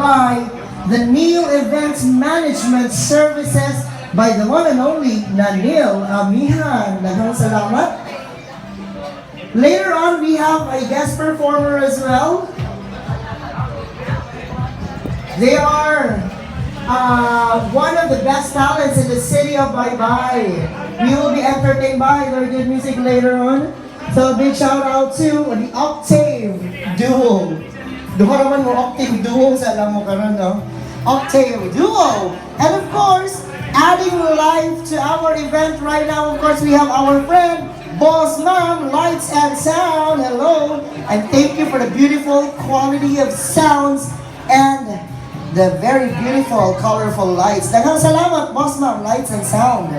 by the Neil Events Management Services by the one and only Neil Amihan. Daghang salamat. Later on, we have a guest performer as well. They are one of the best talents in the city of Baybay. We will be entertained by their good music later on. So a big shout out to the Octave Duo. Duho naman mo Octave Duo sa alam mo karon, no? Octave Duo. And of course, adding life to our event right now, of course, we have our friend Bossmam, Lights and Sound. Hello, and thank you for the beautiful quality of sounds and the very beautiful, colorful lights. Daghang salamat, Bossmam, Lights and Sound.